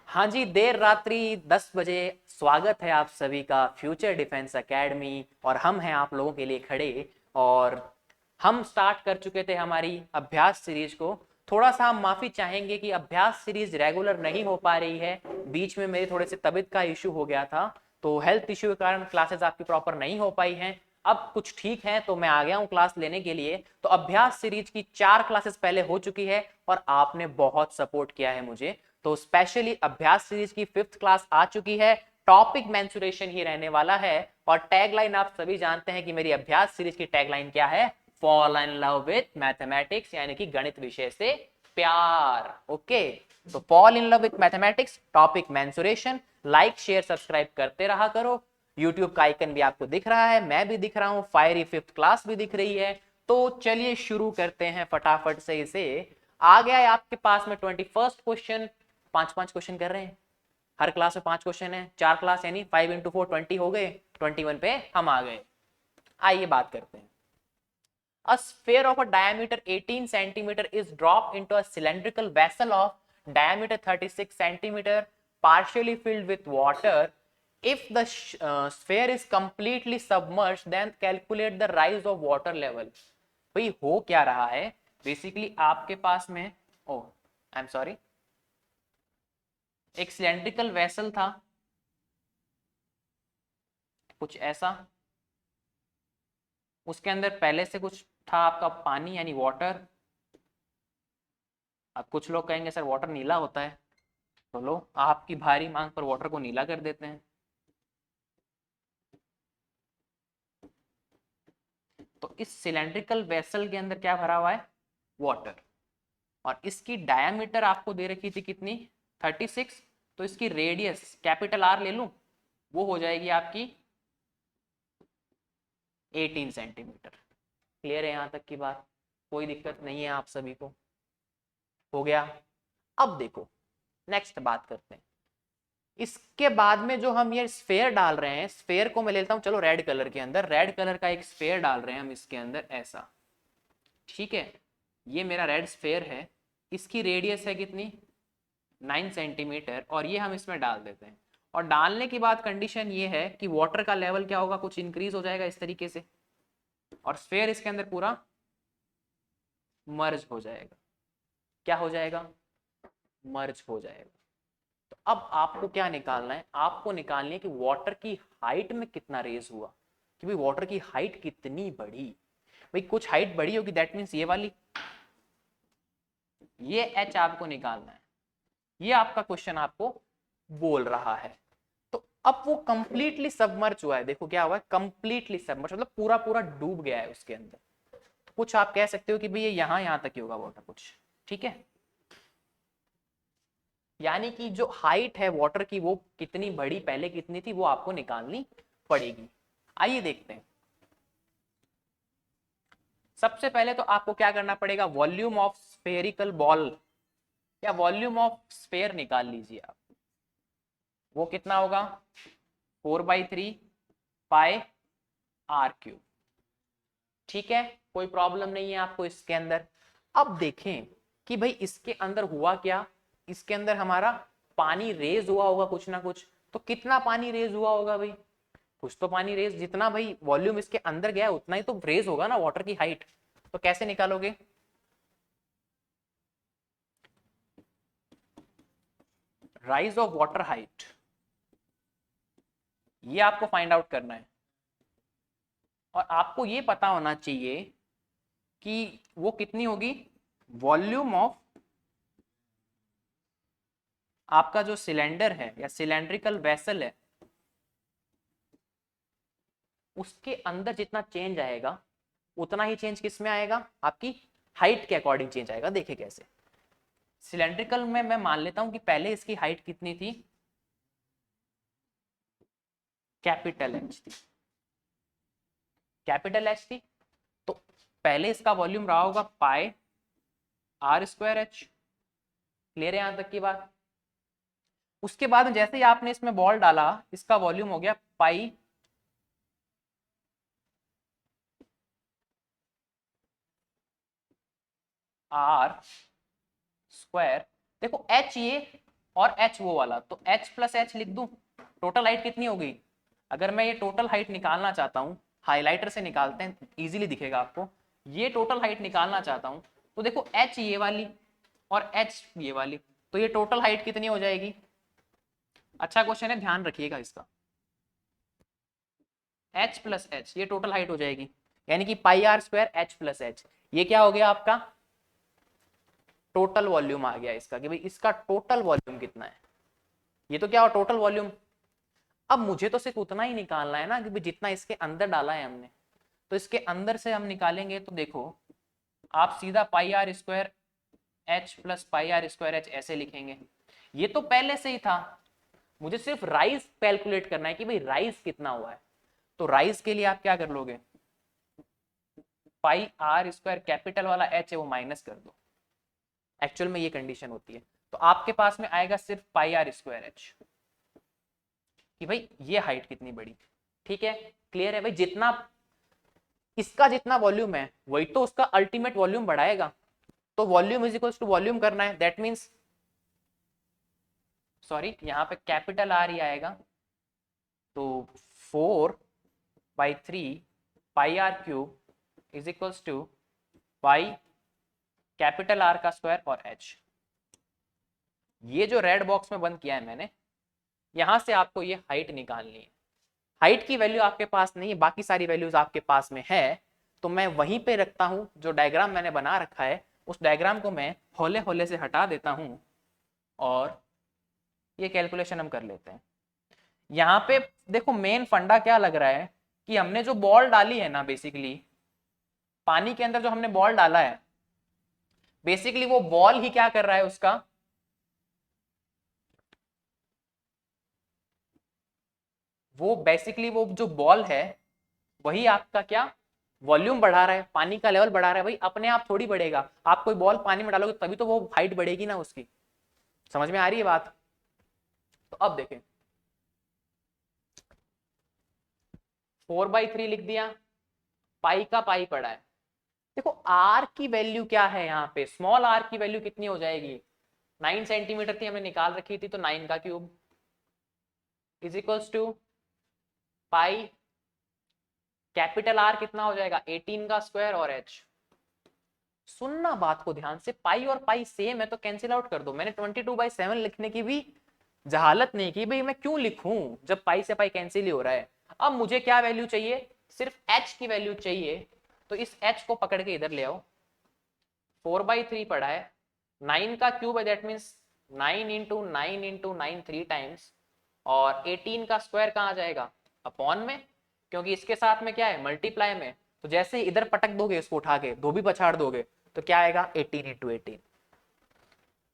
हाँ जी, देर रात्रि 10 बजे स्वागत है आप सभी का फ्यूचर डिफेंस एकेडमी। और हम हैं आप लोगों के लिए खड़े। और हम स्टार्ट कर चुके थे हमारी अभ्यास सीरीज को। थोड़ा सा हम माफ़ी चाहेंगे कि अभ्यास सीरीज रेगुलर नहीं हो पा रही है। बीच में मेरे थोड़े से तबीयत का इशू हो गया था, तो हेल्थ इशू के कारण क्लासेस आपकी प्रॉपर नहीं हो पाई हैं। अब कुछ ठीक है तो मैं आ गया हूँ क्लास लेने के लिए। तो अभ्यास सीरीज की 4 क्लासेस पहले हो चुकी है और आपने बहुत सपोर्ट किया है मुझे। तो स्पेशली अभ्यास सीरीज की 5th क्लास आ चुकी है। टॉपिक मेंसुरेशन ही रहने वाला है। और टैगलाइन आप सभी जानते हैं कि मेरी अभ्यास सीरीज की टैगलाइन क्या है? Fall in love with mathematics, यानी कि गणित विषय से प्यार। ओके, तो fall in love with mathematics, topic mensuration. Like share subscribe करते रहा करो। यूट्यूब का आइकन भी आपको दिख रहा है, मैं भी दिख रहा हूं, फायरी 5th क्लास भी दिख रही है। तो चलिए शुरू करते हैं फटाफट से इसे। आ गया है आपके पास में 21st क्वेश्चन। 5-5 क्वेश्चन कर रहे हैं, हर क्लास में 5 क्वेश्चन है। 4 क्लास यानी 5 इंटू 4 20 हो गए। 21 पे हम आ गए। आइए बात करते हैं। A sphere of a diameter 18 centimeter is dropped into a cylindrical vessel of diameter 36 centimeter, partially filled with water. If the sphere is completely submerged, then calculate the rise of water level. भाई हो क्या रहा है? Basically आपके पास में, ओ I am sorry, एक cylindrical vessel था कुछ ऐसा। उसके अंदर पहले से कुछ था आपका पानी यानी वाटर। अब कुछ लोग कहेंगे सर वाटर नीला होता है, तो लो आपकी भारी मांग पर वाटर को नीला कर देते हैं। तो इस सिलेंड्रिकल वेसल के अंदर क्या भरा हुआ है? वाटर। और इसकी डायमीटर आपको दे रखी थी कितनी? 36। तो इसकी रेडियस कैपिटल आर ले लूं, वो हो जाएगी आपकी 18 सेंटीमीटर। क्लियर है यहां तक की बात? कोई दिक्कत नहीं है आप सभी को? हो गया। अब देखो, नेक्स्ट बात करते हैं। इसके बाद में जो हम ये स्फेयर डाल रहे हैं, स्फेयर को मैं लेता हूं चलो रेड कलर के अंदर। रेड कलर का एक स्फेयर डाल रहे हैं हम इसके अंदर ऐसा। ठीक है, ये मेरा रेड स्फेयर है। इसकी रेडियस है कितनी? 9 सेंटीमीटर। और ये हम इसमें डाल देते हैं। और डालने के बाद कंडीशन ये है कि वाटर का लेवल क्या होगा? कुछ इंक्रीज हो जाएगा इस तरीके से, और स्फेयर इसके अंदर पूरा मर्ज हो जाएगा। क्या हो जाएगा? मर्ज हो जाएगा। तो अब आपको क्या निकालना है? आपको निकालनी है कि वाटर की हाइट में कितना रेज हुआ। कि भाई वाटर की हाइट कितनी बढ़ी। भाई कुछ हाइट बढ़ी होगी, दैट मीन्स ये वाली, ये एच आपको निकालना है। ये आपका क्वेश्चन आपको बोल रहा है। तो अब वो कंप्लीटली सबमर्ज हुआ है। देखो क्या हुआ है, कंप्लीटली सबमर्ज मतलब पूरा पूरा डूब गया है उसके अंदर। तो कुछ आप कह सकते हो कि भाई ये यहां तक ही होगा वाटर कुछ। ठीक है, यानी कि जो हाइट है वाटर की वो कितनी बड़ी पहले कितनी थी वो आपको निकालनी पड़ेगी। आइए देखते हैं। सबसे पहले तो आपको क्या करना पड़ेगा? वॉल्यूम ऑफ स्फेरिकल बॉल या वॉल्यूम ऑफ स्फेयर निकाल लीजिए आप। वो कितना होगा? 4/3 पाई आर क्यूब। ठीक है, कोई प्रॉब्लम नहीं है आपको इसके अंदर। अब देखें कि भाई इसके अंदर हुआ क्या। इसके अंदर हमारा पानी रेज हुआ होगा कुछ ना कुछ। तो कितना पानी रेज हुआ होगा भाई? कुछ तो पानी रेज, जितना भाई वॉल्यूम इसके अंदर गया उतना ही तो रेज होगा ना वाटर की हाइट। तो कैसे निकालोगे? राइज ऑफ वाटर हाइट, ये आपको फाइंड आउट करना है। और आपको ये पता होना चाहिए कि वो कितनी होगी। वॉल्यूम ऑफ आपका जो सिलेंडर है या सिलेंड्रिकल वेसल है, उसके अंदर जितना चेंज आएगा उतना ही चेंज किस में आएगा? आपकी हाइट के अकॉर्डिंग चेंज आएगा। देखिए कैसे। सिलेंड्रिकल में मैं मान लेता हूं कि पहले इसकी हाइट कितनी थी? कैपिटल एच थी। कैपिटल एच थी। तो पहले इसका वॉल्यूम रहा होगा पाई आर स्क्वायर एच। क्लियर है यहां तक की बात? उसके बाद जैसे ही आपने इसमें बॉल डाला, इसका वॉल्यूम हो गया पाई आर स्क्वायर। देखो एच ये और h वो वाला, तो h प्लस एच लिख दूं। टोटल हाइट कितनी हो गई? अगर मैं ये टोटल हाइट निकालना चाहता हूँ, हाइलाइटर से निकालते हैं, इजीली दिखेगा आपको। ये टोटल हाइट निकालना चाहता हूँ तो देखो h ये वाली और h ये वाली, तो ये टोटल हाइट कितनी हो जाएगी? अच्छा क्वेश्चन है, ध्यान रखिएगा इसका। h प्लस एच, ये टोटल हाइट हो जाएगी, यानी कि pi R square H plus H. ये क्या हो गया आपका? टोटल वॉल्यूम आ गया इसका, कि भाई इसका टोटल वॉल्यूम कितना है। ये तो क्या हो, टोटल वॉल्यूम। अब मुझे तो सिर्फ उतना ही निकालना है ना कि भाई जितना इसके अंदर डाला है हमने, तो इसके अंदर से हम निकालेंगे तो देखो आप सीधा pi R square H plus pi R square H ऐसे लिखेंगे। ये तो पहले से ही था, मुझे सिर्फ राइज कैलकुलेट करना है कि भाई राइज कितना हुआ है। तो राइज के लिए आप क्या कर लोगे, पाई आर स्क्वायर कैपिटल वाला एच है वो माइनस कर दो। एक्चुअल में ये कंडीशन होती है, तो आपके पास में आएगा सिर्फ पाई आर स्क्वायर एच, कि भाई ये हाइट कितनी बड़ी। ठीक है, क्लियर है भाई। जितना इसका जितना वॉल्यूम है वही तो उसका अल्टीमेट वॉल्यूम बढ़ाएगा, तो volume is equal to volume करना है। दैट मीन्स, सॉरी यहाँ पे कैपिटल आर ही आएगा, तो 4/3 pi R cube is equals to pi capital R का स्क्वायर और एच। ये जो रेड बॉक्स में बंद किया है मैंने, यहां से आपको ये हाइट निकालनी है। हाइट की वैल्यू आपके पास नहीं है, बाकी सारी वैल्यूज आपके पास में है, तो मैं वहीं पे रखता हूं। जो डायग्राम मैंने बना रखा है उस डायग्राम को मैं होले होले से हटा देता हूं और ये कैलकुलेशन हम कर लेते हैं। यहाँ पे देखो मेन फंडा क्या लग रहा है कि हमने जो बॉल डाली है ना, बेसिकली पानी के अंदर जो हमने बॉल डाला है, बेसिकली वो बॉल ही क्या कर रहा है उसका, वो बेसिकली वो जो बॉल है वही आपका क्या वॉल्यूम बढ़ा रहा है, पानी का लेवल बढ़ा रहा है। भाई अपने आप थोड़ी बढ़ेगा, आप कोई बॉल पानी में डालोगे तभी तो वो हाइट बढ़ेगी ना उसकी। समझ में आ रही है बात? तो अब देखें, 4/3 लिख दिया, पाई का पाई पड़ा है। देखो आर की वैल्यू क्या है, यहाँ पे स्मॉल आर की वैल्यू कितनी हो जाएगी? 9 सेंटीमीटर थी, हमने निकाल रखी थी, तो 9 का cube is equals to pi capital R कितना हो जाएगा, 18 का स्क्वायर और एच। सुनना बात को ध्यान से, पाई और पाई सेम है तो कैंसिल आउट कर दो। मैंने 22/7 लिखने की भी जहालत नहीं की, भाई मैं क्यों लिखूं जब पाई से पाई कैंसिल ही हो रहा है। अब मुझे क्या वैल्यू चाहिए, सिर्फ एच की वैल्यू चाहिए, तो इस एच को पकड़ के इधर ले आओ। 4/3 पड़ा है, 9 का क्यूब है, that means 9 into 9 into 9 3 times, और 18 का स्क्वायर कहाँ जाएगा, अपॉन में, क्योंकि इसके साथ में क्या है, मल्टीप्लाई में। तो जैसे इधर पटक दोगे इसको उठा के, दो भी पछाड़ दोगे, तो क्या आएगा 18 इंटू 18।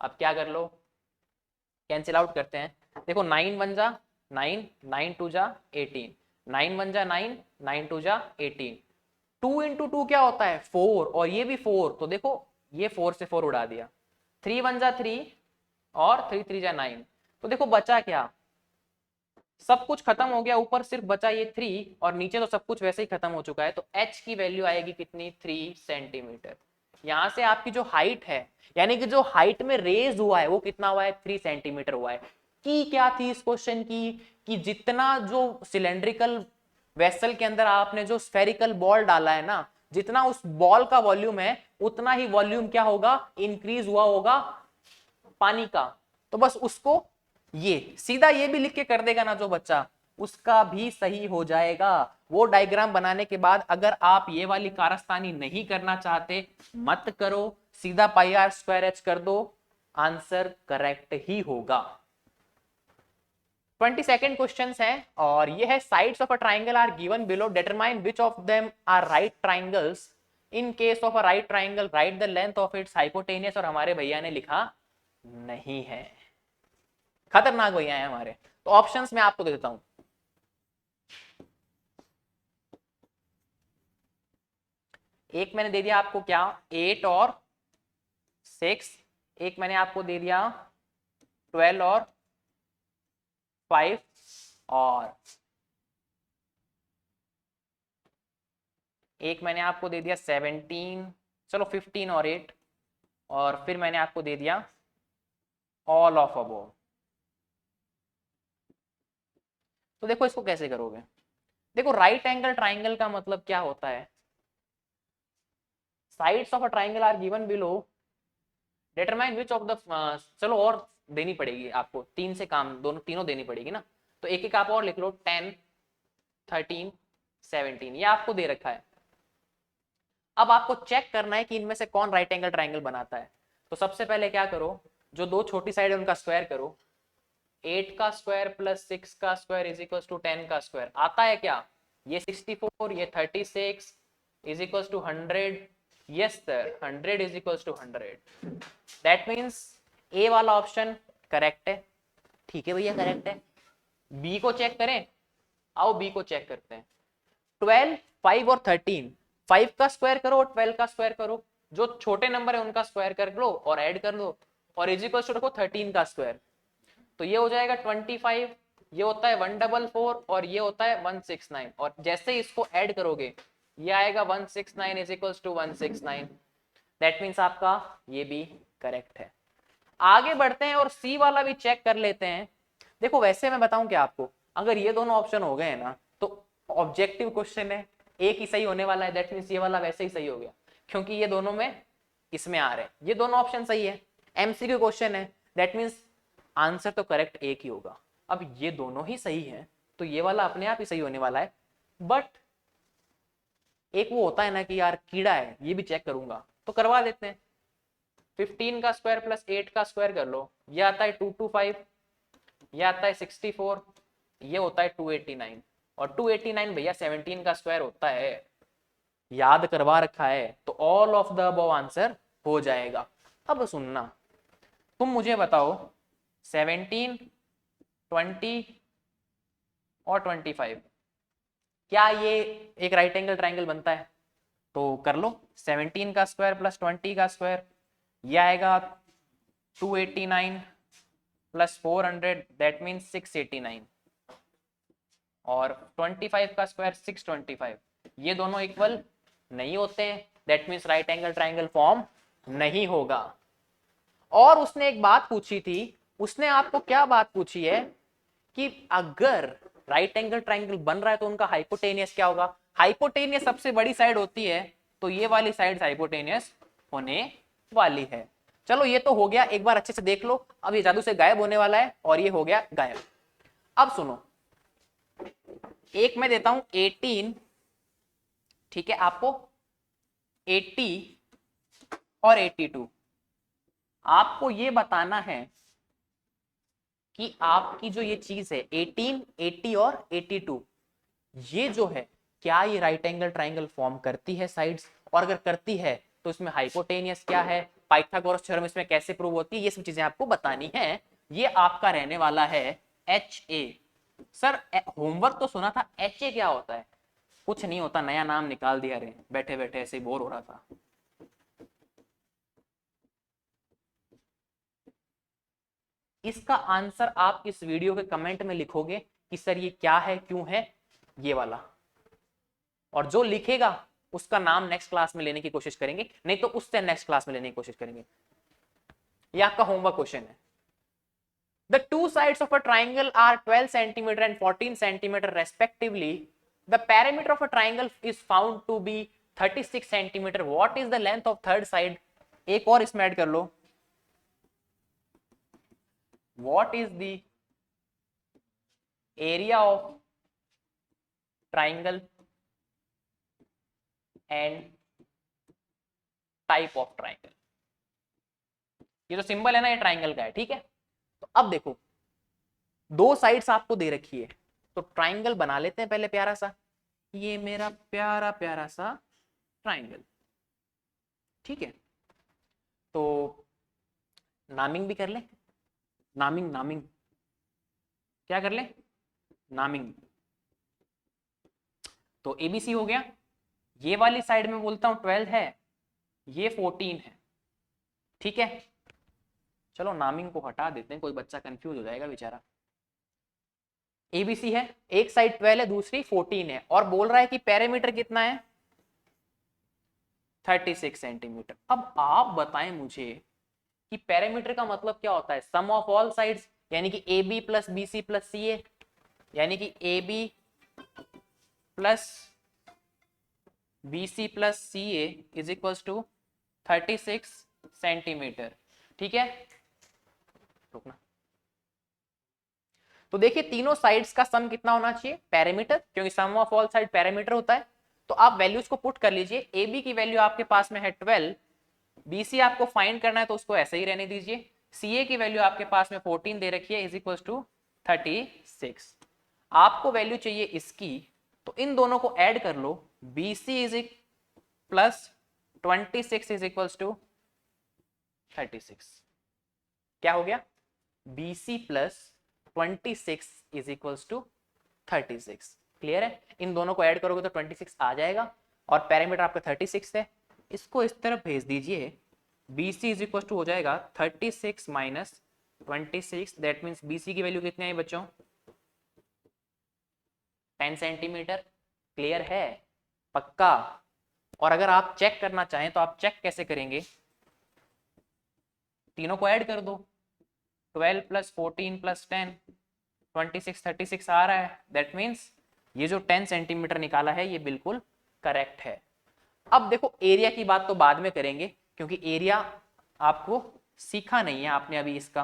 अब क्या कर लो, कैंसिल आउट करते हैं। देखो 9 1 जा 9, 9 2 जा 18, 9 1 जा 9, 9 2 जा 18। 2 इंटू 2 क्या होता है 4, और ये भी 4, तो देखो ये 4 से 4 उड़ा दिया। 3 1 जा 3 और 3 3 जा 9, तो देखो बचा क्या, सब कुछ खत्म हो गया, ऊपर सिर्फ बचा ये 3 और नीचे तो सब कुछ वैसे ही खत्म हो चुका है। तो h की वैल्यू आएगी कितनी, 3 सेंटीमीटर। यहां से आपकी जो हाइट है, यानी कि जो हाइट में रेज हुआ है वो कितना हुआ है, 3 सेंटीमीटर हुआ है। की क्या थी इस क्वेश्चन की, कि जितना जो सिलेंड्रिकल वेसल के अंदर आपने जो स्फेरिकल बॉल डाला है ना, जितना उस बॉल का वॉल्यूम है उतना ही वॉल्यूम क्या होगा, इंक्रीज हुआ होगा पानी का। तो बस उसको ये सीधा ये भी लिख के कर देगा ना जो बच्चा, उसका भी सही हो जाएगा। वो डायग्राम बनाने के बाद अगर आप ये वाली कारस्तानी नहीं करना चाहते मत करो, सीधा पाई आर स्क्वायर एच कर दो, आंसर करेक्ट ही होगा। 22nd क्वेश्चन है, और ये है sides of a triangle are given below, determine which of them are right triangles. In case of a right triangle write the length of its hypotenuse, और हमारे भैया ने लिखा नहीं है, खतरनाक भैया है हमारे। तो ऑप्शंस मैं आपको दे देता हूं, एक मैंने दे दिया आपको क्या, 8 और 6, एक मैंने आपको दे दिया 12 और 5, और एक मैंने आपको दे दिया 17, चलो 15 और 8, और फिर मैंने आपको दे दिया ऑल ऑफ अबोव। तो देखो इसको कैसे करोगे। देखो राइट एंगल ट्राइंगल का मतलब क्या होता है, sides of a triangle are given below, determine which of the, चलो और देनी पड़ेगी आपको, तीन से काम, दोनों तीनों देनी पड़ेगी ना, तो एक एक आप और लिख लो, 10 13 17, ये आपको दे रखा है। अब आपको चेक करना है कि इनमें से कौन राइट एंगल ट्राइंगल बनाता है। तो सबसे पहले क्या करो, जो दो छोटी साइड है उनका स्क्वायर करो, 8 का स्क्वायर प्लस 6 का स्क्वायर इज इक्वल टू 10 का स्क्वायर, आता है क्या, ये 64, ये 36 is equal to 100, yes sir 100 is equal to 100, that means A वाला ऑप्शन करेक्ट है। ठीक है भैया करेक्ट है। बी को चेक करें, आओ बी को चेक करते हैं। 12, 5 और 13, 5 का स्क्वायर करो और 12 का स्क्वायर करो, जो छोटे नंबर है उनका स्क्वायर कर लो और ऐड कर लो, और इज इक्वल टू रखो 13 का स्क्वायर, तो ये हो जाएगा 25, ये होता है 144 और ये होता है 169, और जैसे ही इसको ऐड करोगे ये आएगा 169 is equal to 169, that means आपका ये भी करेक्ट है। आगे बढ़ते हैं और सी वाला भी चेक कर लेते हैं। देखो वैसे मैं बताऊं क्या आपको, अगर ये दोनों ऑप्शन हो गए ना तो ऑब्जेक्टिव क्वेश्चन है, एक ही सही होने वाला है, दैट मीन्स ये वाला वैसे ही सही हो गया, क्योंकि ये दोनों में इसमें आ रहे हैं, ये दोनों ऑप्शन सही है, एमसीक्यू क्वेश्चन है, दैट मीन्स आंसर तो करेक्ट एक ही होगा। अब ये दोनों ही सही है तो ये वाला अपने आप ही सही होने वाला है, बट एक वो होता है ना कि यार कीड़ा है, ये भी चेक करूंगा, तो करवा देते हैं। 15 का स्क्वायर प्लस 8 का स्क्वायर कर लो, ये आता है 225, ये आता है 64, ये होता है 289, और 289 भैया 17 का स्क्वायर होता है, याद करवा रखा है, तो all of the above answer हो जाएगा। अब सुनना, तुम मुझे बताओ 17, 20 और 25, क्या ये एक राइट एंगल ट्राइंगल बनता है? तो कर लो, 17 का स्क्वायर प्लस 20 का स्क्वायर, ये आएगा 289 प्लस 400, दैट मीन्स 689, और 25 का स्क्वायर 625, ये दोनों इक्वल नहीं होते हैं, that means right angle triangle form नहीं होगा। और उसने एक बात पूछी थी, उसने आपको क्या बात पूछी है कि अगर राइट एंगल ट्राइंगल बन रहा है तो उनका हाइपोटेनियस क्या होगा। हाइपोटेनियस सबसे बड़ी साइड होती है, तो ये वाली साइड हाइपोटेनियस होने वाली है। चलो ये तो हो गया, एक बार अच्छे से देख लो, अब ये जादू से गायब होने वाला है और ये हो गया गायब। अब सुनो, एक मैं देता हूं 18, ठीक है, आपको 80 और 82, आपको ये बताना है कि आपकी जो ये चीज है 18, 80 और 82, ये जो है क्या ये राइट एंगल ट्राइंगल फॉर्म करती है साइड्स, और अगर करती है तो इसमें हाइपोटेनियस क्या है, पाइथागोरस थ्योरम इसमें कैसे प्रूव होती है, ये सब चीजें आपको बतानी है। ये आपका रहने वाला है HA। सर होमवर्क तो सुना था, HA क्या होता है? कुछ नहीं होता, नया नाम निकाल दिया रे, बैठे बैठे ऐसे बोर हो रहा था। इसका आंसर आप इस वीडियो के कमेंट में लिखोगे कि सर ये क्या है, क्यों है, ये वाला, और जो लिखेगा उसका नाम नेक्स्ट क्लास में लेने की कोशिश करेंगे, नहीं तो उससे नेक्स्ट क्लास में लेने की कोशिश करेंगे। ये आपका होमवर्क क्वेश्चन है। The two sides of a triangle are 12 centimeter and 14 centimeter respectively. The perimeter of a triangle is found to be 36 centimeter. What is the length of third side? एक और इसमें ऐड कर लो, what is the area of triangle and type of triangle? ये जो symbol है ना, ये triangle का है, ठीक है। तो अब देखो, दो साइड्स आपको दे रखी है, तो ट्राइंगल बना लेते हैं पहले प्यारा सा, ये मेरा प्यारा प्यारा सा ट्राइंगल, ठीक है। तो नामिंग भी कर ले, नामिंग नामिंग क्या कर ले, नामिंग। तो एबीसी हो गया, ये वाली साइड में बोलता हूं 12 है, ये 14 है, ठीक है। चलो नामिंग को हटा देते हैं, कोई बच्चा कंफ्यूज हो जाएगा बेचारा। एबीसी है, एक साइड 12 है, दूसरी 14 है, और बोल रहा है कि पेरीमीटर कितना है 36 सेंटीमीटर। अब आप बताएं मुझे कि पेरीमीटर का मतलब क्या होता है, सम ऑफ ऑल साइड्स, यानी कि A B plus B C plus C A, यानी कि A B plus B C plus C A is equal to 36 centimetre. ठीक है, रुकना। तो देखिए तीनों साइड्स का सम कितना होना चाहिए, पैरामीटर, क्योंकि सम ऑफ ऑल साइड पैरामीटर होता है। तो आप वैल्यूज को पुट कर लीजिए। ए बी की वैल्यू आपके पास में है 12, बी सी आपको फाइंड करना है तो उसको ऐसे ही रहने दीजिए। सी ए की वैल्यू आपके पास में 14 दे रखी है इज इक्वल टू 36। आपको वैल्यू चाहिए इसकी, तो इन दोनों को ऐड कर लो। B C is plus 26 is equal to 36। क्या हो गया, B C plus 26 is equal to 36। Clear है, इन दोनों को ऐड करोगे तो 26 आ जाएगा और पैरामीटर आपका 36 है। इसको इस तरफ भेज दीजिए, B C is equal to हो जाएगा 36 minus 26, that means B C की वैल्यू कितनी आई बच्चों, 10 सेंटीमीटर। क्लियर है, पक्का। और अगर आप चेक करना चाहें तो आप चेक कैसे करेंगे, तीनों को ऐड कर दो, 12 प्लस 14 प्लस 10, 26 36 आ रहा है। दैट मीन्स ये जो 10 सेंटीमीटर निकाला है ये बिल्कुल करेक्ट है। अब देखो एरिया की बात तो बाद में करेंगे, क्योंकि एरिया आपको सीखा नहीं है आपने अभी इसका।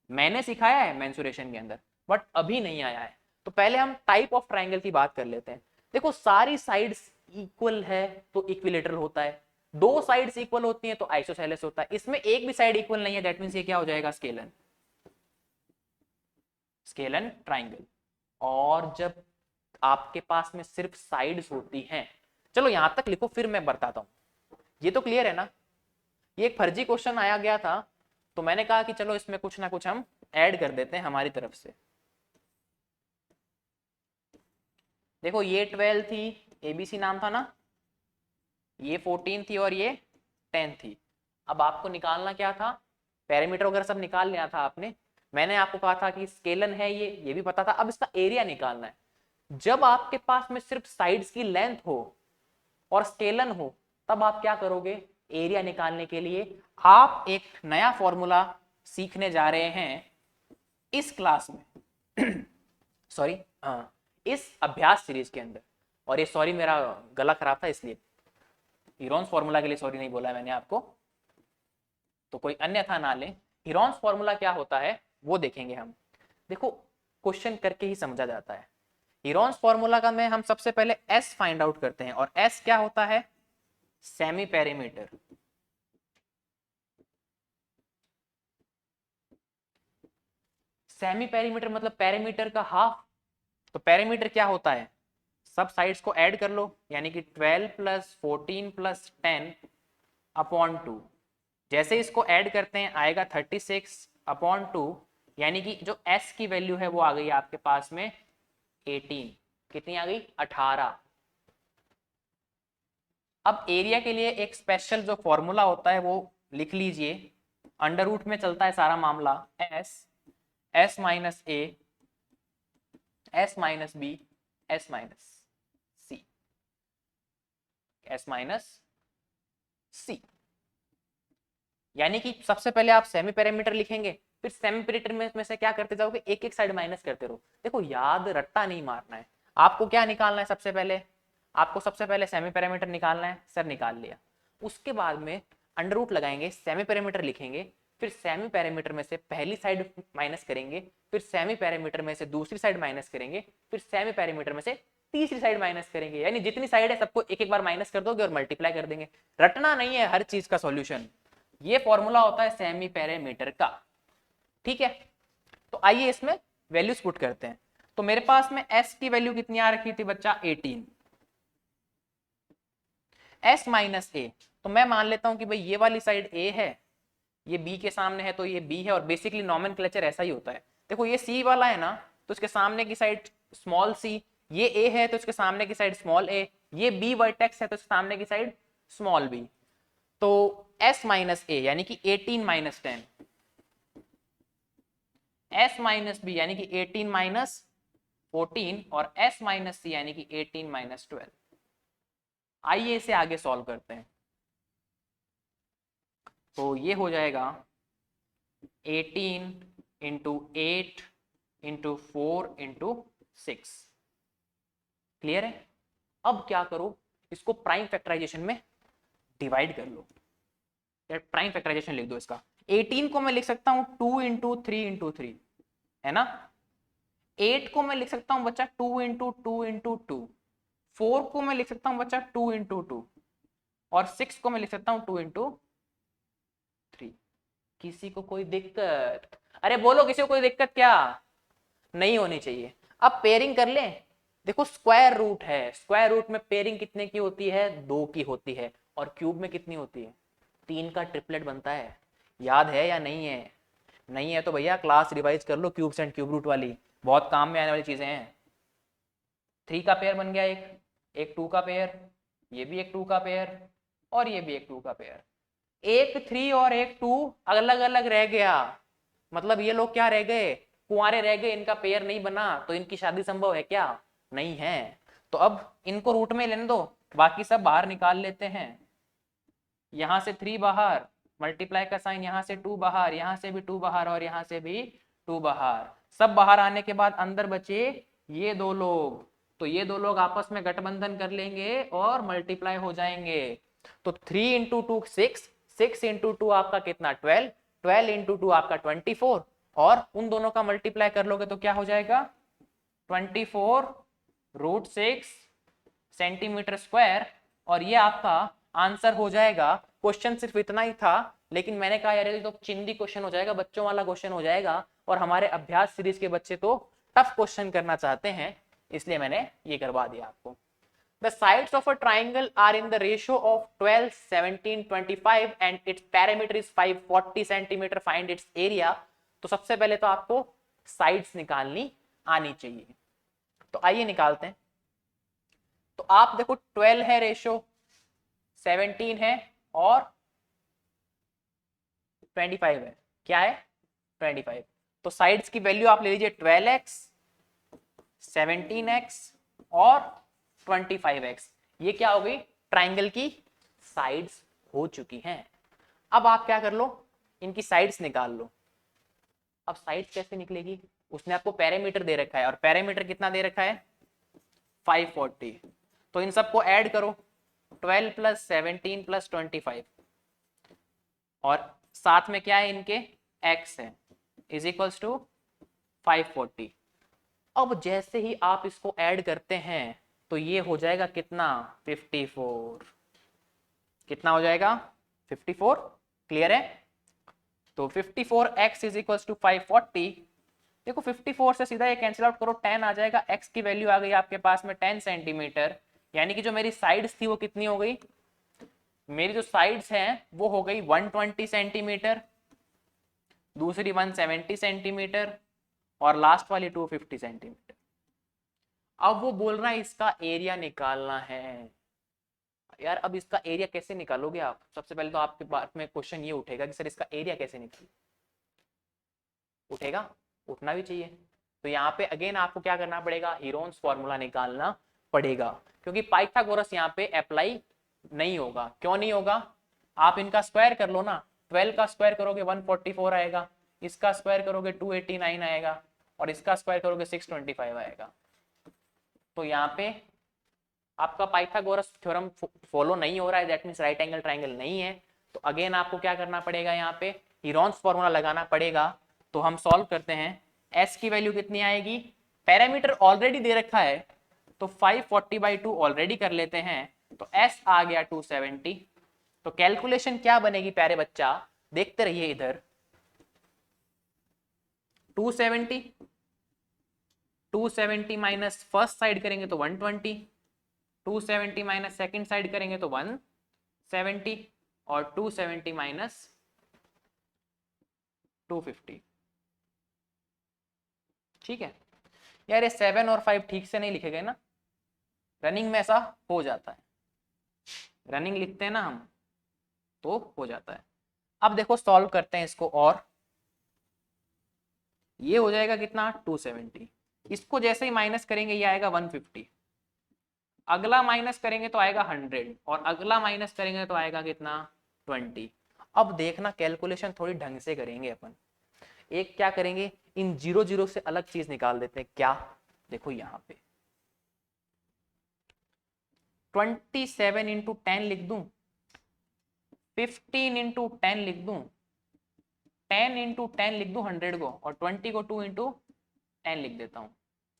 मैंने सिखाया है मेंसुरेशन के अंदर, बट अभी नहीं आया है। तो पहले हम टाइप ऑफ ट्राइंगल की बात कर लेते हैं। देखो सारी साइड्स इक्वल है तो इक्विलेटरल होता है, दो साइड्स इक्वल होती हैं तो आइसोसेलेस होता है। इसमें एक भी साइड इक्वल नहीं है, दैट मीन्स ये क्या हो जाएगा, स्केलन, स्केलन ट्राइंगल। और जब आपके पास में सिर्फ साइड्स होती हैं, चलो यहां तक लिखो फिर मैं बताता हूं। ये तो क्लियर है ना, ये एक फर्जी क्वेश्चन आया गया था तो मैंने कहा कि चलो इसमें कुछ ना कुछ हम ऐड कर देते हैं हमारी तरफ से। देखो ये 12 थी, एबीसी नाम था ना, ये 14 थी और ये 10 थी। अब आपको निकालना क्या था, पैरामीटर वगैरह सब निकाल लिया था आपने। मैंने आपको कहा था कि स्केलन है ये भी पता था। अब इसका एरिया निकालना है। जब आपके पास में सिर्फ साइड्स की लेंथ हो और स्केलन हो, तब आप क्या करोगे, एरिया निकालने के लिए आप एक नया फॉर्मूला सीखने जा रहे हैं इस क्लास में सॉरी, इस अभ्यास सीरीज के अंदर। और ये सॉरी मेरा गला खराब था इसलिए, हीरोन्स फॉर्मूला के लिए सॉरी नहीं बोला मैंने आपको, तो कोई अन्यथा ना ले। हीरोन्स फॉर्मूला क्या होता है वो देखेंगे हम। देखो क्वेश्चन करके ही समझा जाता है। हीरोन्स फॉर्मूला का में हम सबसे पहले एस फाइंड आउट करते हैं, और एस क्या होता है, सेमी पेरीमीटर। सेमी पेरीमीटर मतलब पेरीमीटर का हाफ। तो पेरीमीटर क्या होता है, सब साइड्स को ऐड कर लो, यानी कि 12 प्लस 14 प्लस 10 अपॉन 2। जैसे इसको ऐड करते हैं आएगा 36 अपॉन 2, यानी कि जो s की वैल्यू है वो आ गई आपके पास में 18। कितनी आ गई, 18। अब एरिया के लिए एक स्पेशल जो फॉर्मूला होता है वो लिख लीजिए। अंडर रूट में चलता है सारा मामला, s minus a, s minus b, s minus c, s minus c। यानी कि सबसे पहले आप सेमी पैरामीटर लिखेंगे, फिर सेमी पैरामीटर में से क्या करते जाओगे, एक एक साइड माइनस करते रहो। देखो याद रट्टा नहीं मारना है, आपको क्या निकालना है, सबसे पहले आपको सबसे पहले सेमी पैरामीटर निकालना है। सर निकाल लिया, उसके बाद में अंडर रूट लगाएंगे, सेमी पैरामीटर लिखेंगे, फिर सेमी पैरामीटर में से पहली साइड माइनस करेंगे, फिर सेमी पैरामीटर में से दूसरी साइड माइनस करेंगे, फिर सेमी पैरामीटर में से तीसरी साइड माइनस करेंगे। यानी जितनी साइड है सबको एक एक बार माइनस कर दोगे और मल्टीप्लाई कर देंगे। रटना नहीं है हर चीज का सॉल्यूशन, ये फॉर्मूला होता है सेमी पैरामीटर का। ठीक है, तो आइए इसमें वैल्यूज पुट करते हैं। तो मेरे पास में s की वैल्यू कितनी आ रखी थी बच्चा, 18। s माइनस a, तो मैं मान लेता हूं कि भाई ये वाली साइड a है, ये b के सामने है तो ये b है। और बेसिकली नॉमेनक्लेचर ऐसा ही होता है। देखो ये c वाला है ना, तो इसके सामने की साइड स्मॉल c, ये a है तो इसके सामने की साइड स्मॉल a, ये b वर्टेक्स है तो इसके सामने की साइड स्मॉल b। तो s माइनस a यानी कि 18 माइनस 10, s माइनस b यानी कि 18 माइनस 14, और s माइनस c यानी कि 18 माइनस 12। आइए इसे आगे सॉल्व करते हैं। तो ये हो जाएगा 18 इंटू 8 इंटू 4 इंटू 6। क्लियर है? अब क्या करो, इसको प्राइम फैक्टराइजेशन में डिवाइड कर लो, या प्राइम फैक्टराइजेशन लिख दो इसका। 18 को मैं लिख सकता हूं 2 इंटू 3 इंटू 3, है ना। 8 को मैं लिख सकता हूं बच्चा 2 इंटू 2 इंटू 2। 4 को मैं लिख सकता हूं बच्चा 2 इंटू 2, और 6 को मैं लिख सकता हूं 2 इंटू 3। किसी को कोई दिक्कत? अरे बोलो, किसी को कोई दिक्कत क्या? नहीं होनी चाहिए। अब पेयरिंग कर लें। देखो स्क्वायर रूट है, स्क्वायर रूट में पेयरिंग कितने की होती है? 2 की होती है। और क्यूब में कितनी होती है? 3 का ट्रिपलेट बनता है। याद है या नहीं है? नहीं है तो भैया क्लास रिवाइज कर लो, क्यूब्स एंड क्यूब रूट वाली, बहुत काम में आने वाली चीजें हैं। 3 का पेयर बन गया, एक 2 का पेयर, ये भी एक 2 का पेयर, और ये भी एक 2 का पेयर। एक 3 और एक 2 अलग अलग रह गया, मतलब ये लोग क्या रह गए? कुंवारे रह गए, इनका पेयर नहीं बना, तो इनकी शादी संभव है क्या? नहीं है। तो अब इनको रूट में लेने दो, बाकी सब बाहर निकाल लेते हैं। यहां से 3 बाहर, मल्टीप्लाई का साइन, यहां से 2 बाहर, यहां से भी 2 बाहर, और यहां से भी 2 बाहर। सब बाहर आने के बाद अंदर बचे ये 2 लोग, तो ये 2 लोग आपस में गठबंधन कर लेंगे और मल्टीप्लाई हो जाएंगे। तो 3 इंटू 2 6, 6 इंटू 2 आपका कितना? 12, 12 इंटू 2 आपका 24, और उन दोनों का मल्टीप्लाई कर लोगे तो क्या हो जाएगा? 24 रूट 6 सेंटीमीटर स्क्वायर। और ये आपका आंसर हो जाएगा। क्वेश्चन सिर्फ इतना ही था, लेकिन मैंने कहा यार ये तो चिंदी क्वेश्चन हो जाएगा, बच्चों वाला क्वेश्चन हो जाएगा, और हमारे अभ्यास सीरीज के बच्चे तो टफ क्वेश्चन करना चाहते हैं, इसलिए मैंने ये करवा दिया आपको। The sides of a triangle are in the ratio of 12, 17, 25 and its perimeter is 540 centimeter. Find its area. तो सबसे पहले तो आपको साइड्स निकालनी आनी चाहिए, तो आइए निकालते हैं। तो आप देखो 12 है रेशो, 17 है, और 25 है। क्या है? 25। तो साइड्स की वैल्यू आप ले लीजिए 12x, 17x और 25x। ये क्या हो गई? ट्राइंगल की साइड्स हो चुकी हैं। अब आप क्या कर लो, इनकी साइड्स निकाल लो। अब साइड्स कैसे निकलेगी? उसने आपको पैरामीटर दे रखा है, और पैरामीटर कितना दे रखा है? 540। तो इन सबको ऐड करो, 12 प्लस 17 प्लस 25, और साथ में क्या है इनके? x है, इज इक्वल्स टू 540। अब जैसे ही आप इसको ऐड करते हैं तो ये हो जाएगा कितना? 54। कितना हो जाएगा? 54। क्लियर है? तो 54x इज इक्वल्स टू 540। देखो 54 से सीधा ये कैंसिल आउट करो, 10 आ जाएगा। x की वैल्यू आ गई आपके पास में 10 सेंटीमीटर, यानी कि जो मेरी साइड्स थी वो कितनी हो गई? मेरी जो साइड्स हैं वो हो गई 120 सेंटीमीटर, दूसरी 170 सेंटीमीटर, और लास्ट वाली 250 सेंटीमीटर। अब वो बोल रहा है इसका एरिया निकालना है। यार अब इसका एरिया कैसे निकालोगे आप? सबसे पहले तो आपके पास में क्वेश्चन ये उठेगा कि सर इसका एरिया कैसे निकाले? उठेगा, उठना भी चाहिए। तो यहाँ पे अगेन आपको क्या करना पड़ेगा? हीरोन्स फॉर्मूला निकालना पड़ेगा, क्योंकि पाइथागोरस यहाँ पे अप्लाई नहीं होगा। क्यों नहीं होगा? आप इनका स्क्वायर कर लो ना, 12 का स्क्वायर करोगे 144 आएगा, इसका स्क्वायर करोगे 289 आएगा, और इसका स्क्वायर करोगे 625 आएगा। तो यहाँ पे आपका पाइथागोरस थ्योरम फॉलो नहीं हो रहा है, that means right angle triangle नहीं है। तो अगेन आपको क्या करना पड़ेगा? यहाँ पे हीरोन्स फॉर्मूला लगाना पड़ेगा। तो हम सॉल्व करते हैं। s की वैल्यू कितनी आएगी? पैरामीटर ऑलरेडी दे रखा है, तो 540/2 ऑलरेडी कर लेते हैं, तो s आ गया 270। तो कैलकुलेशन क्या बनेगी प्यारे बच्चा? देखते रहिए इधर। 270 माइनस फर्स्ट साइड करेंगे तो 120, 270 माइनस सेकेंड साइड करेंगे तो 170, और 270 माइनस 250। ठीक है यार, ये 7 और 5 ठीक से नहीं लिखे गए ना, रनिंग में ऐसा हो जाता है। रनिंग लिखते हैं ना हम तो हो जाता है। अब देखो सॉल्व करते हैं इसको, और ये हो जाएगा कितना? 270। इसको जैसे ही माइनस करेंगे ये आएगा 150, अगला माइनस करेंगे तो आएगा 100, और अगला माइनस करेंगे तो आएगा कितना? 20। अब देखना कैलकुलेशन थोड़ी ढंग से करेंगे अपन। एक क्या करेंगे, इन 0 0 से अलग चीज निकाल देते हैं। क्या, देखो यहाँ पे 27 इंटू 10 लिख दूं, 15 इंटू 10 लिख दूं, 10 इंटू 10 लिख दूं 100 को, और 20 को 2 इंटू 10 लिख देता हूं।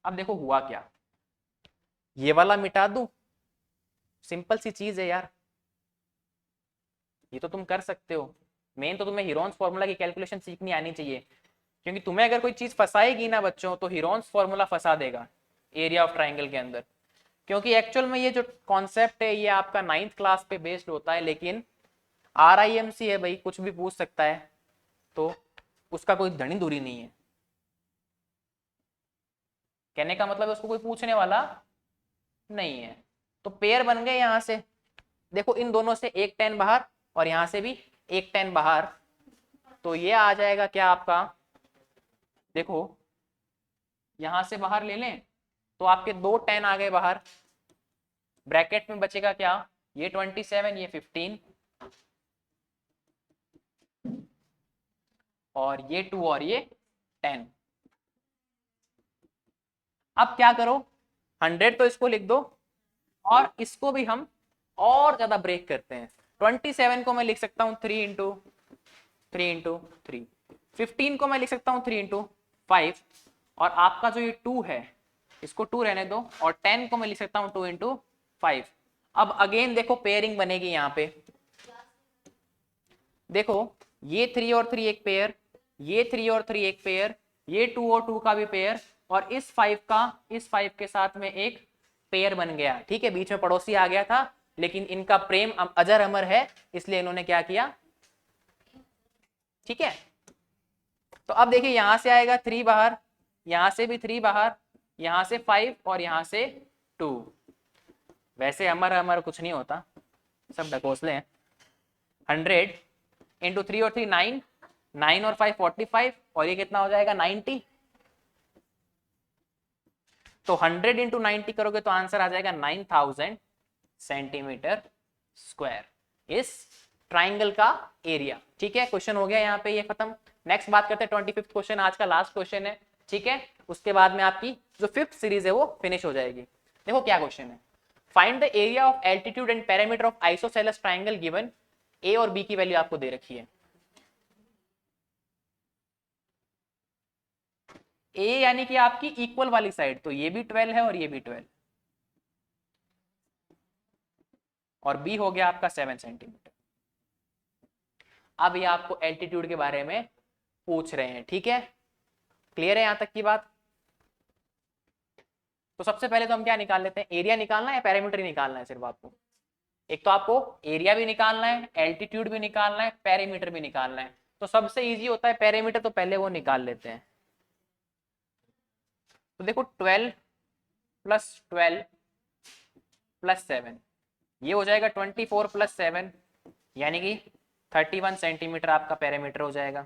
अब देखो हुआ क्या, ये वाला मिटा दूं, सिंपल सी चीज है यार, ये तो तुम कर सकते हो। मेन तो तुम्हें हीरोन्स फॉर्मूला की कैलकुलेशन सीखनी आनी चाहिए, क्योंकि तुम्हें अगर कोई चीज फंसाएगी ना बच्चों, तो हीरोन्स फॉर्मूला फंसा देगा एरिया ऑफ ट्राइंगल के अंदर। क्योंकि एक्चुअल में ये जो कॉन्सेप्ट है ये आपका 9th क्लास पे बेस्ड होता है, लेकिन RIMC है भाई, कुछ भी पूछ सकता है, तो उसका कोई धनी दूरी नहीं है। कहने का मतलब है उसको कोई पूछने वाला नहीं है। तो पेयर बन गए यहां से, देखो इन दोनों से एक 10 बाहर और यहां से भी एक 10 बाहर, तो ये आ जाएगा क्या आपका, देखो यहां से बाहर ले लें तो आपके 2 10 आ गए बाहर, ब्रैकेट में बचेगा क्या, ये 27, ये 15, और ये 2 और ये 10। अब क्या करो, 100 तो इसको लिख दो, और इसको भी हम और ज्यादा ब्रेक करते हैं। 27 को मैं लिख सकता हूं 3 इंटू 3 इंटू 3, 15 को मैं लिख सकता हूं 3 इंटू 5, और आपका जो ये 2 है इसको 2 रहने दो, और 10 को मैं लिख सकता हूं 2 इंटू 5। अब अगेन देखो पेयरिंग बनेगी यहाँ पे, देखो ये 3 और 3 एक पेयर, ये 3 और 3 एक पेयर, ये 2 और 2 का भी पेयर, और इस 5 का इस 5 के साथ में एक पेयर बन गया। ठीक है, बीच में पड़ोसी आ गया था, लेकिन इनका प्रेम अजर अमर है, इसलिए इन्होंने क्या किया। ठीक है, तो अब देखिए यहां से आएगा 3 बाहर, यहां से भी 3 बाहर, यहां से 5 और यहां से 2। वैसे अमर अमर कुछ नहीं होता, सब ढकोसले हैं। 100 इंटू 3 और 3 9, 9 और 5 45, और ये कितना हो जाएगा 90। तो 100 इंटू 90 करोगे तो आंसर आ जाएगा 9000 सेंटीमीटर स्क्वायर, इस ट्राइंगल का एरिया। ठीक है, क्वेश्चन हो गया यहाँ पे ये खत्म। नेक्स्ट बात करते हैं 25th क्वेश्चन, आज का लास्ट क्वेश्चन है। ठीक है, उसके बाद में आपकी जो 5th सीरीज है वो फिनिश हो जाएगी। देखो क्या क्वेश्चन है, find the area of altitude and parameter of isosceles triangle given A और बी की वैल्यू आपको दे रखी है। ए यानी कि आपकी इक्वल वाली साइड, तो ये भी 12 है और ये भी 12, और बी हो गया आपका 7 सेंटीमीटर। अब ये आपको एल्टीट्यूड के बारे में पूछ रहे हैं। ठीक है, क्लियर है यहां तक की बात। तो सबसे पहले तो हम क्या निकाल लेते हैं, एरिया निकालना है या पैरामीटर ही निकालना है सिर्फ आपको। एक तो आपको एरिया भी निकालना है, एल्टीट्यूड भी निकालना है, पैरामीटर भी निकालना है। तो सबसे इजी होता है पैरामीटर, तो पहले वो निकाल लेते हैं। तो देखो 12 प्लस 12 प्लस 7, ये हो जाएगा 24 प्लस 7, यानी कि 31 सेंटीमीटर आपका पैरामीटर हो जाएगा।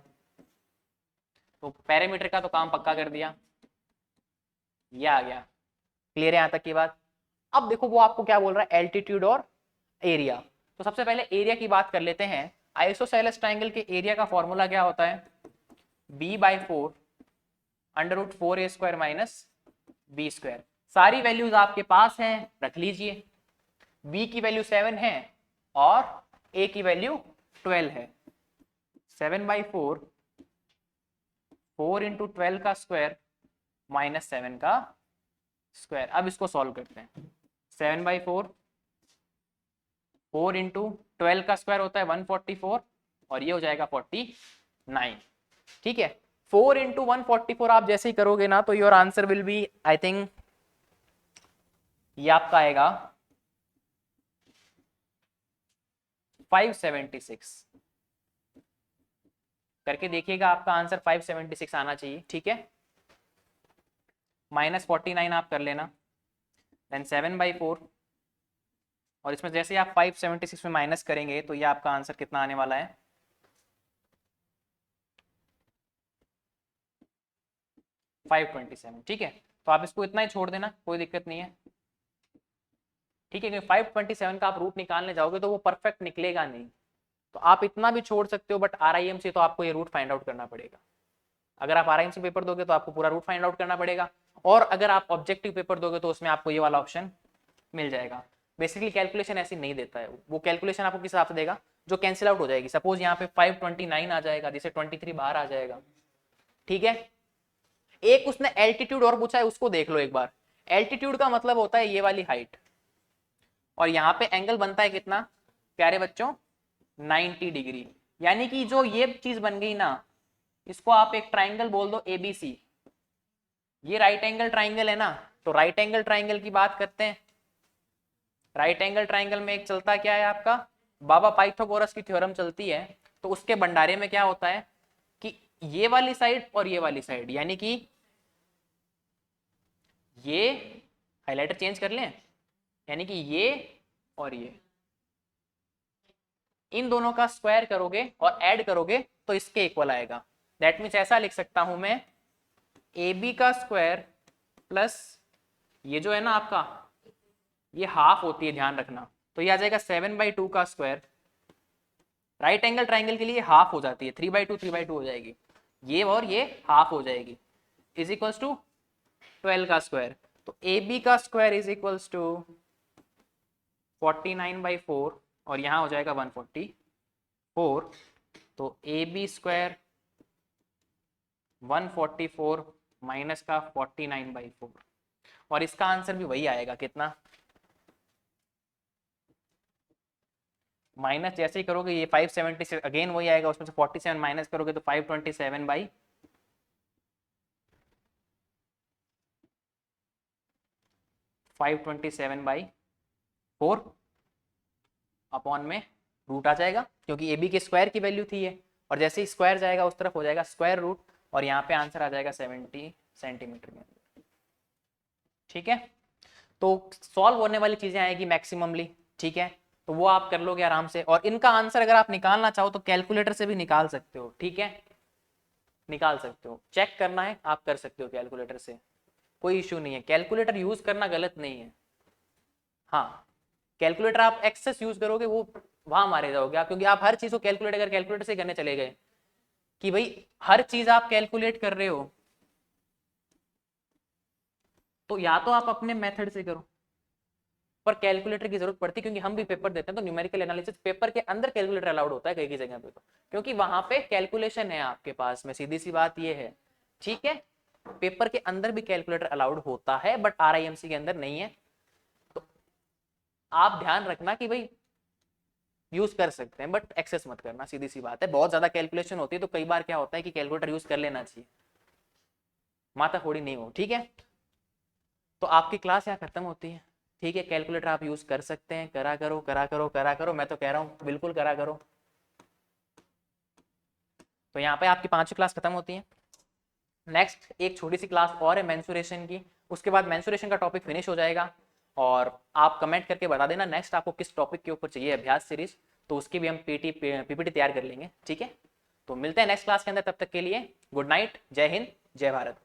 तो पैरामीटर का तो काम पक्का कर दिया, ये आ गया। क्लियर है यहां तक की बात। अब देखो वो आपको क्या बोल रहा है, एल्टीट्यूड और एरिया। तो सबसे पहले एरिया की बात कर लेते हैं। आइसोसेलेस ट्राइंगल के एरिया का फॉर्मूला क्या होता है, b/4 √4a² माइनस b²। सारी वैल्यूज आपके पास हैं, रख लीजिए। b की वैल्यू 7 है और a की वैल्यू 12 है। 7/4, 4 इंटू 12 का स्क्वायर माइनस 7 का स्क्वायर। अब इसको सॉल्व करते हैं। 7/4, 4 इंटू 12 का स्क्वायर होता है 144, और ये हो जाएगा 49। ठीक है, 4 इंटू 144 आप जैसे ही करोगे ना, तो your answer will be, I think ये आपका आएगा 576। करके देखिएगा, आपका आंसर 576 आना चाहिए। ठीक है, -49 आप कर लेना, देन 7/4, और इसमें जैसे आप 576 में माइनस करेंगे तो ये आपका आंसर कितना आने वाला है, 527। ठीक है, तो आप इसको इतना ही छोड़ देना, कोई दिक्कत नहीं है। ठीक है, क्योंकि 527 का आप रूट निकालने जाओगे तो वो परफेक्ट निकलेगा नहीं, तो आप इतना भी छोड़ सकते हो, बट RIMC तो आपको ये रूट फाइंड आउट करना पड़ेगा। अगर आप आरआईएमसी पेपर दोगे तो आपको पूरा रूट फाइंड आउट करना पड़ेगा, और अगर आप ऑब्जेक्टिव पेपर दोगे तो उसमें आपको ये वाला ऑप्शन मिल जाएगा। बेसिकली कैलकुलेशन ऐसी नहीं देता है, वो कैलकुलेशन आपको किस हिसाब से देगा, जो कैंसिल आउट हो जाएगी। सपोज यहाँ पे 529 आ जाएगा, जिसे 23 बाहर आ जाएगा, ठीक है। एक उसने एल्टीट्यूड और पूछा है, उसको देख लो एक बार। एल्टीट्यूड का मतलब होता है ये वाली हाइट, और यहाँ पे एंगल बनता है कितना प्यारे बच्चों, 90 डिग्री। यानी कि जो ये चीज बन गई ना, इसको आप एक ट्राइंगल बोल दो एबीसी। ये राइट एंगल ट्राइंगल है ना, तो राइट एंगल ट्राइंगल की बात करते हैं। राइट एंगल ट्राइंगल में एक चलता क्या है आपका, बाबा पाइथागोरस की थ्योरम चलती है। तो उसके भंडारे में क्या होता है कि ये वाली साइड और ये वाली साइड, यानी कि ये हाइलाइटर चेंज कर लें, यानी कि ये और ये, इन दोनों का स्क्वायर करोगे और ऐड करोगे तो इसके इक्वल आएगा। दैट मीन्स ऐसा लिख सकता हूं मैं, ए बी का स्क्वायर प्लस ये जो है ना आपका, ये हाफ होती है ध्यान रखना, तो ये आ जाएगा 7/2 का स्क्वायर। राइट एंगल ट्राइंगल के लिए हाफ हो जाती है, 3/2 3/2 हो जाएगी, ये और ये हाफ हो जाएगी, इज इक्वल्स टू 12 का स्क्वायर। तो ए बी का स्क्वायर इज इक्वल्स टू 49/4, और यहाँ हो जाएगा 144। तो ए बी स्क्वायर 144 माइनस का 49/4, और इसका आंसर भी वही आएगा, कितना, माइनस जैसे ही करोगे ये 576 अगेन वही आएगा, उसमें से 47 माइनस करोगे तो 527/4 अपॉन में रूट आ जाएगा, क्योंकि ए बी के स्क्वायर की वैल्यू थी ये, और जैसे ही स्क्वायर जाएगा उस तरफ हो जाएगा स्क्वायर रूट, और यहाँ पे आंसर आ जाएगा 70 सेंटीमीटर में। ठीक है, तो सॉल्व होने वाली चीजें आएगी मैक्सिममली, ठीक है, तो वो आप कर लोगे आराम से। और इनका आंसर अगर आप निकालना चाहो तो कैलकुलेटर से भी निकाल सकते हो, ठीक है, निकाल सकते हो, चेक करना है आप कर सकते हो कैलकुलेटर से, कोई इश्यू नहीं है, कैलकुलेटर यूज करना गलत नहीं है। हाँ, कैलकुलेटर आप एक्सेस यूज करोगे वो वहां मारे जाओगे आप, क्योंकि आप हर चीज को कैलकुलेट अगर कैलकुलेटर से करने चले गए कि भाई हर चीज आप कैलकुलेट कर रहे हो, तो या तो आप अपने मेथड से करो, पर कैलकुलेटर की जरूरत पड़ती है, क्योंकि हम भी पेपर देते हैं तो न्यूमेरिकल एनालिसिस पेपर के अंदर कैलकुलेटर अलाउड होता है कई कई जगह पे, तो क्योंकि वहां पे कैलकुलेशन है आपके पास में, सीधी सी बात ये है, ठीक है। पेपर के अंदर भी कैलकुलेटर अलाउड होता है, बट आरआईएमसी के अंदर नहीं है। तो आप ध्यान रखना कि भाई यूज कर सकते हैं बट एक्सेस मत करना, सीधी सी बात है। बहुत ज्यादा कैलकुलेशन होती है तो कई बार क्या होता है कि कैलकुलेटर यूज कर लेना चाहिए, माथा फोड़ी नहीं हो, ठीक है। तो आपकी क्लास यहाँ खत्म होती है, ठीक है। कैलकुलेटर आप यूज कर सकते हैं, करा करो करा करो करा करो, मैं तो कह रहा हूँ बिल्कुल करा करो। तो यहाँ पे आपकी 5वीं क्लास खत्म होती है। नेक्स्ट एक छोटी सी क्लास और है मेंसुरेशन की, उसके बाद मेंसुरेशन का टॉपिक फिनिश हो जाएगा, और आप कमेंट करके बता देना नेक्स्ट आपको किस टॉपिक के ऊपर चाहिए अभ्यास सीरीज, तो उसकी भी हम पीपीटी तैयार कर लेंगे, ठीक है। तो मिलते हैं नेक्स्ट क्लास के अंदर, तब तक के लिए गुड नाइट, जय हिंद, जय भारत।